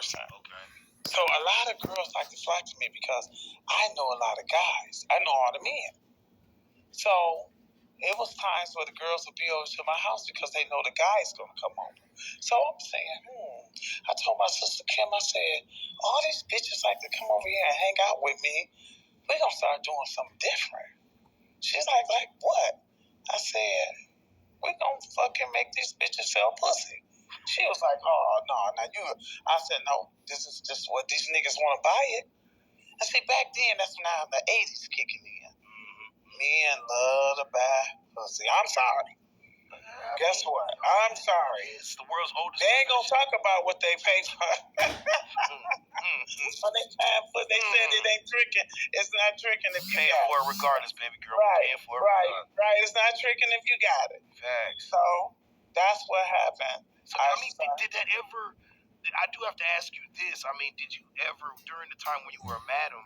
person. Okay. So a lot of girls like to flock to me because I know a lot of guys. I know all the men. So it was times where the girls would be over to my house because they know the guy's going to come over. So I'm saying, I told my sister Kim, I said, all these bitches like to come over here and hang out with me. We're going to start doing something different. She's like what? I said, we're going to fucking make these bitches sell pussy. She was like, oh, no, now you. I said, no, this is just what these niggas want to buy it. And see, back then, that's when the 80s kicking in. Men love to buy pussy. I'm sorry. Guess what? I'm sorry. It's the world's oldest. They ain't gonna talk about what they pay for. When they pay for, they said it ain't tricking. It's not tricking if you paying got for it regardless, baby girl. Right, paying for it right. It's not tricking if you got it. Facts. So that's what happened. So I mean, did that ever? I do have to ask you this. I mean, did you ever during the time when you were a madam?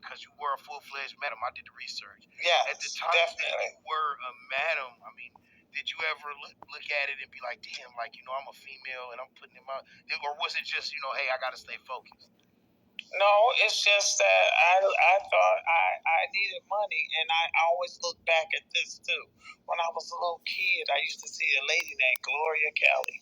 Because you were a full-fledged madam. I did the research. Yeah, at the time definitely. that you were a madam, I mean, did you ever look at it and be like, damn, like, you know, I'm a female and I'm putting him out? Or was it just, you know, hey, I got to stay focused? No, it's just that I thought I needed money, and I always look back at this, too. When I was a little kid, I used to see a lady named Gloria Kelly.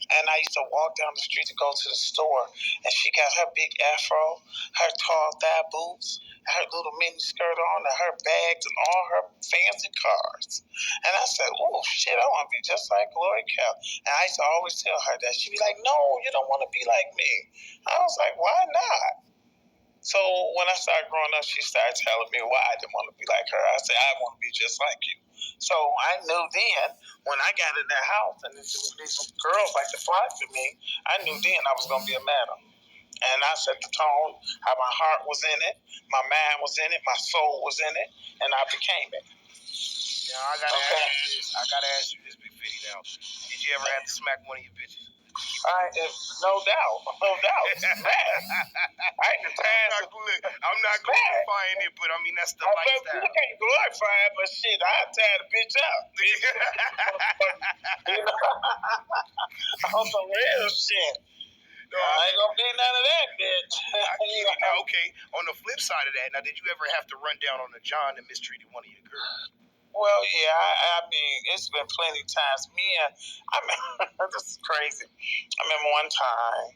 And I used to walk down the street to go to the store, and she got her big afro, her tall thigh boots, and her little mini skirt on, and her bags, and all her fancy cars. And I said, oh, shit, I want to be just like Gloria Kelly. And I used to always tell her that. She'd be like, no, you don't want to be like me. I was like, why not? So when I started growing up, she started telling me why I didn't want to be like her. I said, I want to be just like you. So I knew then, when I got in that house and these girls like to fly for me, I knew then I was going to be a madam. And I set the tone, how my heart was in it, my mind was in it, my soul was in it, and I became it. Now, I gotta ask you this, Big Fitty, now. Did you ever have to smack one of your bitches? No doubt. I'm not glorifying it, but I mean, that's the lifestyle. You can't glorify it, but shit, I'd tear the bitch up. On some real shit. No, I ain't gonna be none of that, bitch. Now, okay, on the flip side of that, now, did you ever have to run down on the John that mistreated one of your girls? Well, yeah, I mean, it's been plenty of times. This is crazy. I remember one time,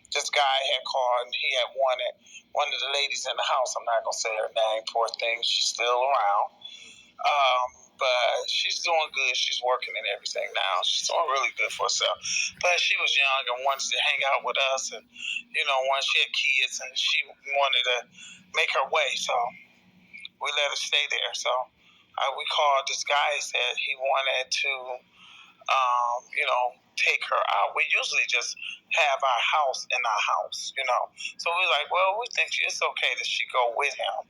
this guy had called and he had wanted one of the ladies in the house. I'm not going to say her name, poor thing. She's still around. But she's doing good. She's working and everything now. She's doing really good for herself. But she was young and wanted to hang out with us. And, once she had kids and she wanted to make her way. So we let her stay there. So we called this guy and said he wanted to, take her out. We usually just have our house in our house, So we like, well, we think it's okay that she go with him.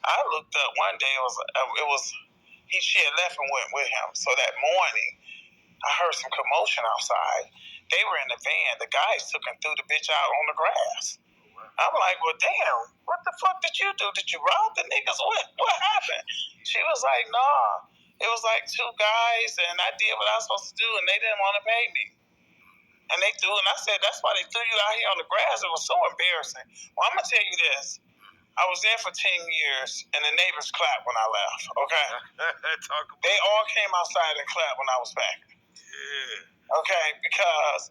I looked up one day. She had left and went with him. So that morning, I heard some commotion outside. They were in the van. The guys took and threw the bitch out on the grass. I'm like, well, damn, what the fuck did you do? Did you rob the niggas? What happened? She was like, nah. It was like two guys, and I did what I was supposed to do, and they didn't want to pay me. And they threw, and I said, that's why they threw you out here on the grass. It was so embarrassing. Well, I'm going to tell you this. I was there for 10 years, and the neighbors clapped when I left, okay? They all came outside and clapped when I was back. Yeah. Okay, because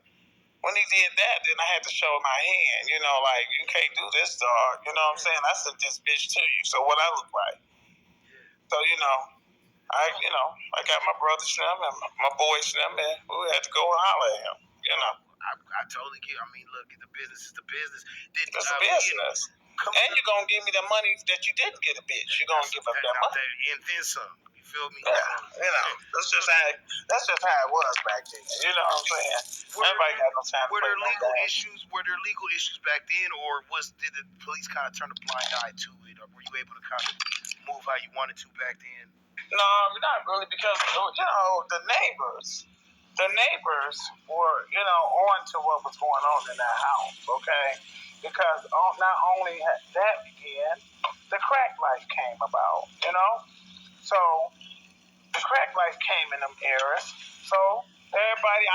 when he did that, then I had to show my hand, like, you can't do this, dog. You know what I'm saying? I sent this bitch to you, so what I look like. So, I got my brothers and them and my boys and them, and we had to go and holler at him, I totally get it. I mean, look, the business is the business. It's a business. And you're going to give me the money that you didn't get a bitch. You're going to give up that money. And then some. You feel me? Yeah, that's just how it was back then. You know what I'm saying? Everybody got no time to play Were there legal issues back then, or did the police kind of turn a blind eye to it, or were you able to kind of move how you wanted to back then? No, not really, because the neighbors were on to what was going on in that house. Okay, because not only that began, the crack life came about. So the crack life came in them eras. So everybody,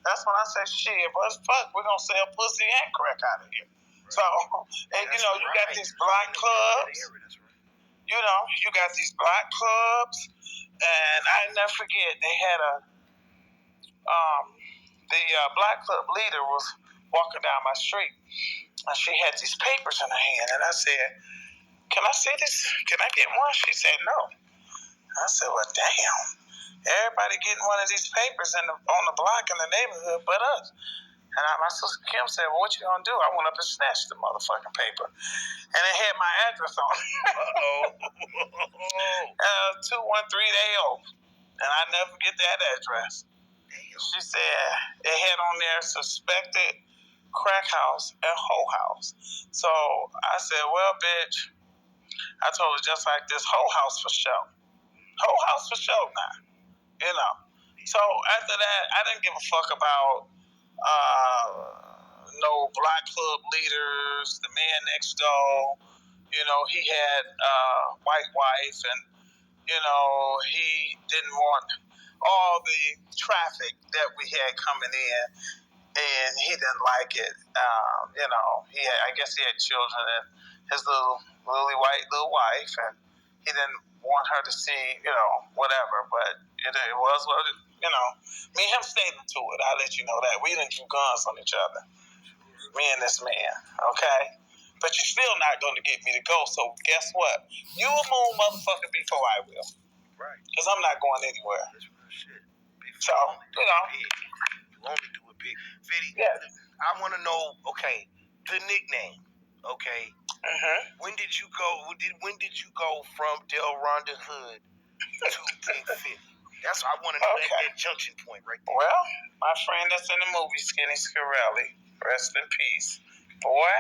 That's when I say, shit, but fuck, we're gonna sell pussy and crack out of here. Right. So, and you know, you got these black clubs. You know, you got these black clubs, and I never forget they had the black club leader was walking down my street, and she had these papers in her hand, and I said, "Can I see this? Can I get one?" She said, "No." I said, "Well, damn, everybody getting one of these papers on the block in the neighborhood but us." And my sister Kim said, "Well, what you gonna do?" I went up and snatched the motherfucking paper, and it had my address on it. 213 AO, and I never forget that address. She said it had on there suspected crack house and hoe house. So I said, "Well, bitch," I told her, "just like this hoe house for sure. Hoe house for sure now, you know." So after that, I didn't give a fuck about no black club leaders, the man next door. You know, he had white wife, and you know, he didn't want all the traffic that we had coming in, and he didn't like it. You know, I guess he had children and his little white little wife, and he didn't want her to see, you know, whatever. But it was what it, you know. Me and him stayed into it. I'll let you know that we didn't do guns on each other. Me and this man, okay. But you're still not going to get me to go. So guess what? You will move, motherfucker, before I will. Right. Because I'm not going anywhere. That's real shit. So, you know. You only do it big. Fitty, yeah. I want to know, okay, the nickname, okay? Mm-hmm. When did you go from Del Rhonda Hood to Big 50? That's what I want to know, that junction point right there. Well, my friend that's in the movie, Skinny Scarelli, rest in peace. Boy,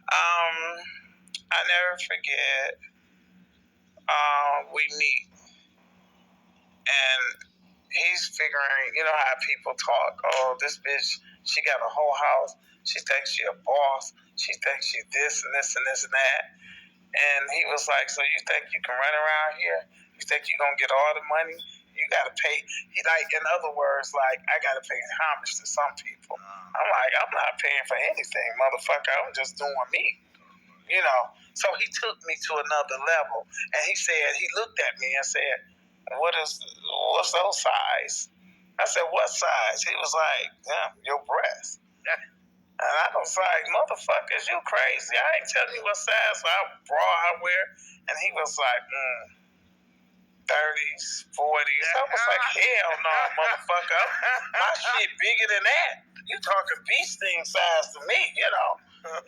I never forget, we meet, and he's figuring, you know how people talk, oh, this bitch, she got a whole house, she thinks she a boss, she thinks she this and this and this and that. And he was like, so you think you can run around here? You think you're going to get all the money? You got to pay. He like, in other words, like, I got to pay homage to some people. I'm like, I'm not paying for anything, motherfucker. I'm just doing me. You know? So he took me to another level. And he said, he looked at me and said, what's those size? I said, what size? He was like, damn, your breast. And I was like, motherfucker, is you crazy? I ain't telling you what size bra I wear. And he was like, 30s, 40s. I was like, hell no, motherfucker. My shit bigger than that. You talking bee sting size to me, you know.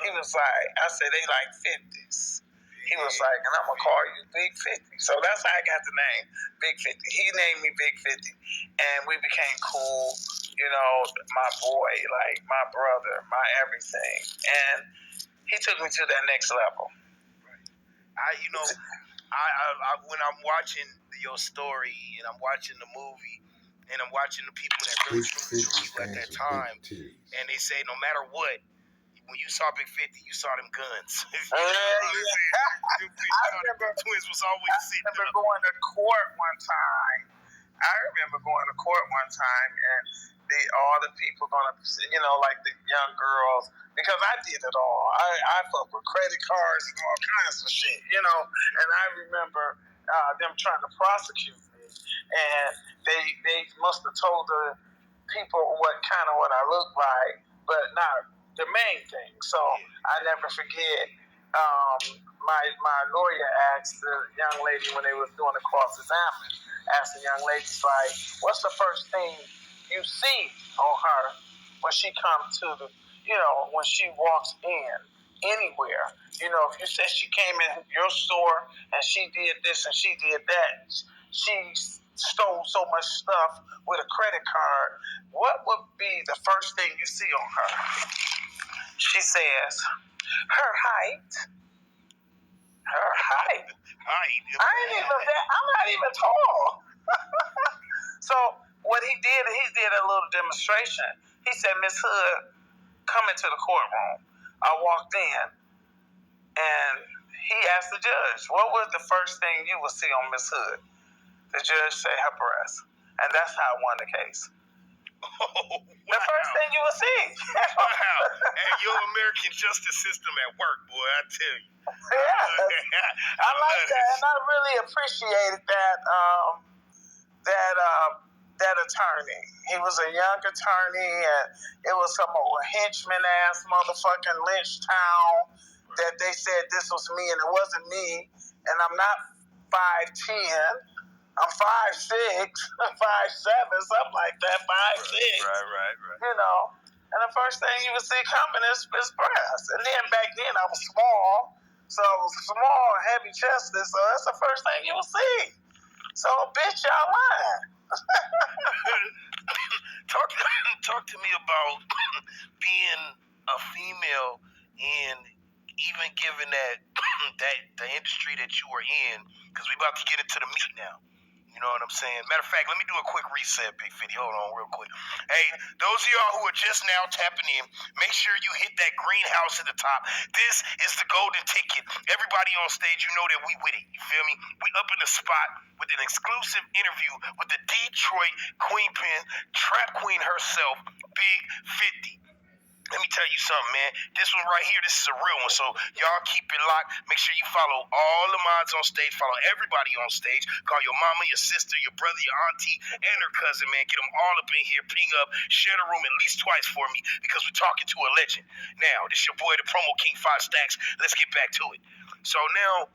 He was like, I said, they like 50s. He was like, and I'm going to call you Big 50. So that's how I got the name, Big 50. He named me Big 50. And we became cool, you know, my boy, like my brother, my everything. And he took me to that next level. When I'm watching your story and I'm watching the movie and I'm watching the people that really drew you at that time, and they say no matter what, when you saw Big 50, you saw them guns. I remember twins was always sitting up. going to court one time. And all the people gonna, you know, like the young girls, because I did it all. I fucked with credit cards and all kinds of shit, you know. And I remember them trying to prosecute me, and they must have told the people what I look like, but not the main thing. So I never forget. My lawyer asked the young lady when they was doing the cross-examination, asked the young lady, like, what's the first thing you see on her when she comes to the, you know, when she walks in anywhere? You know, if you say she came in your store and she did this and she did that, she stole so much stuff with a credit card, what would be the first thing you see on her? She says, her height. Her height. I'm not even tall. So what he did a little demonstration. He said, Miss Hood, come into the courtroom. I walked in, and he asked the judge, what was the first thing you would see on Miss Hood? The judge said her breast. And that's how I won the case. Oh, wow. The first thing you will see. Wow. And your American justice system at work, boy, I tell you. Yeah. I like that, and I really appreciated that. That attorney. He was a young attorney, and it was some old henchman ass motherfucking lynch town that they said this was me, and it wasn't me. And I'm not 5'10". I'm 5'6", 5'7", something like that. 5'6". Right. You know. And the first thing you would see coming is breasts. And then back then I was small, so I was small, heavy chested. So that's the first thing you would see. So bitch, y'all lying. Talk to me about being a female and even given that the industry that you were in, because we about to get into the meat now. You know what I'm saying? Matter of fact, let me do a quick reset, Big 50. Hold on real quick. Hey, those of y'all who are just now tapping in, make sure you hit that green house at the top. This is the golden ticket. Everybody on stage, you know that we with it. You feel me? We up in the spot with an exclusive interview with the Detroit Queen Trap Queen herself, Big 50. Let me tell you something, man. This one right here, this is a real one. So y'all keep it locked. Make sure you follow all the mods on stage. Follow everybody on stage. Call your mama, your sister, your brother, your auntie, and her cousin, man. Get them all up in here. Ping up. Share the room at least twice for me because we're talking to a legend. Now, this your boy, the Promo King 5 Stacks. Let's get back to it. So now,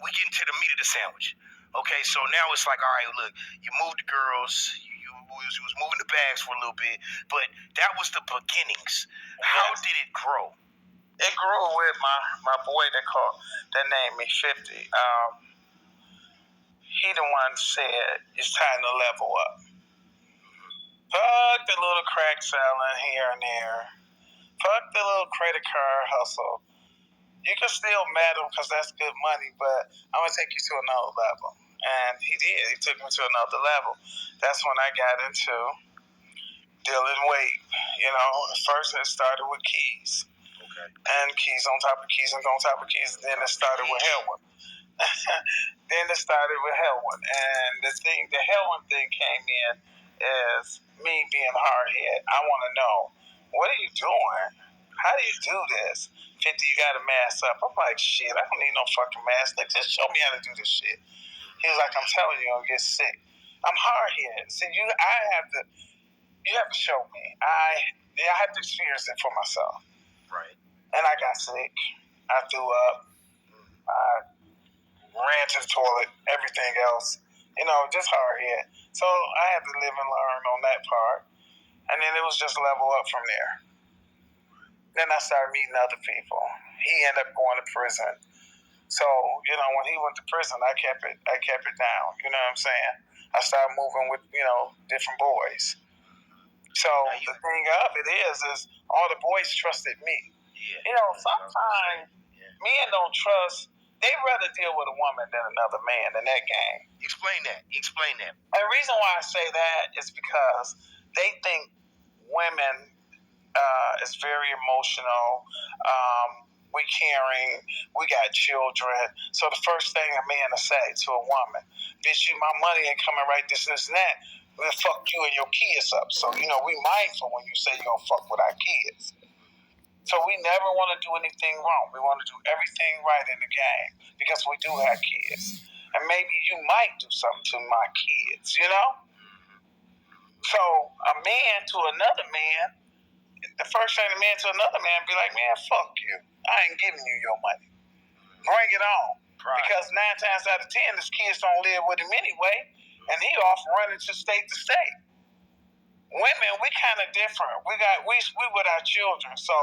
we get into the meat of the sandwich. Okay, so now it's like, all right, look, you moved the girls, you was moving the bags for a little bit, but that was the beginnings. How did it grow? It grew with my boy that named me 50. He the one said it's time to level up. Fuck the little crack selling here and there. Fuck the little credit card hustle. You can still mad him because that's good money, but I'm going to take you to another level. And he did. He took me to another level. That's when I got into dealing weight. You know, first it started with keys. Okay. And keys on top of keys and on top of keys. And then it started with heroin. And the heroin thing came in is me being hard-headed. I want to know, what are you doing? How do you do this? 50, you got to mask up. I'm like, shit, I don't need no fucking mask. Like, just show me how to do this shit. He was like, I'm telling you, you're going to get sick. I'm hard-headed. See, you have to show me. I have to experience it for myself. Right. And I got sick. I threw up. I ran to the toilet, everything else. You know, just hard-headed. So I had to live and learn on that part. And then it was just level up from there. Then I started meeting other people. He ended up going to prison. So, you know, when he went to prison, I kept it down. You know what I'm saying? I started moving with, you know, different boys. So the thing of it is all the boys trusted me. Yeah. You know, sometimes men don't trust. They'd rather deal with a woman than another man in that game. Explain that. And the reason why I say that is because they think women is very emotional. We caring. We got children. So the first thing a man will say to a woman, bitch, my money ain't coming right, this and that. We'll fuck you and your kids up. So, you know, we mindful when you say you're going to fuck with our kids. So we never want to do anything wrong. We want to do everything right in the game because we do have kids. And maybe you might do something to my kids, you know? So a man to another man, the first thing a man to another man be like, man, fuck you. I ain't giving you your money. Bring it on. Right. Because 9 times out of 10, his kids don't live with him anyway, and he off running to state. Women, we kind of different. We with our children, so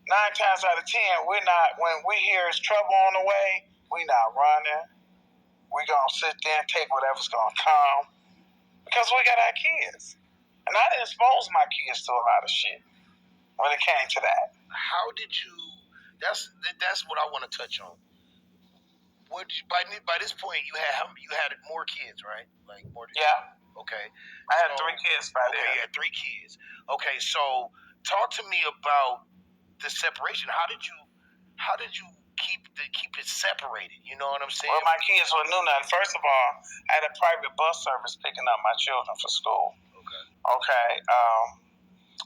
9 times out of 10, we're not. When we hear there's trouble on the way, we not running. We gonna sit there and take whatever's gonna come because we got our kids, and I didn't expose my kids to a lot of shit when it came to that. How did you? That's what I want to touch on. What did you, by this point you had more kids, right? Like more. Yeah. Okay. I had 3 kids by then. Okay, you had 3 kids. Okay, so talk to me about the separation. How did you keep it separated? You know what I'm saying? Well, my kids were new now. First of all, I had a private bus service picking up my children for school. Okay. Okay.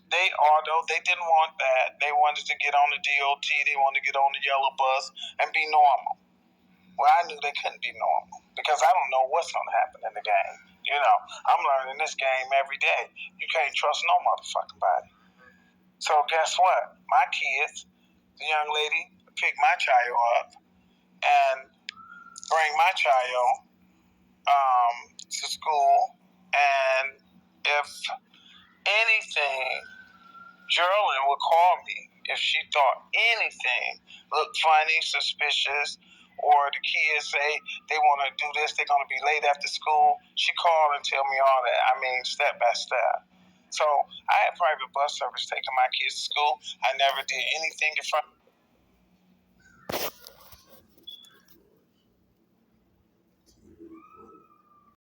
Although they didn't want that, they wanted to get on the DOT, they wanted to get on the yellow bus and be normal. Well, I knew they couldn't be normal because I don't know what's going to happen in the game. You know, I'm learning this game every day. You can't trust no motherfucking body. So guess what? My kids, the young lady, picked my child up and bring my child to school. And if anything, Geraldine would call me if she thought anything looked funny, suspicious, or the kids say they want to do this, they're going to be late after school. She called and tell me all that. I mean, step by step. So I had private bus service taking my kids to school. I never did anything in front.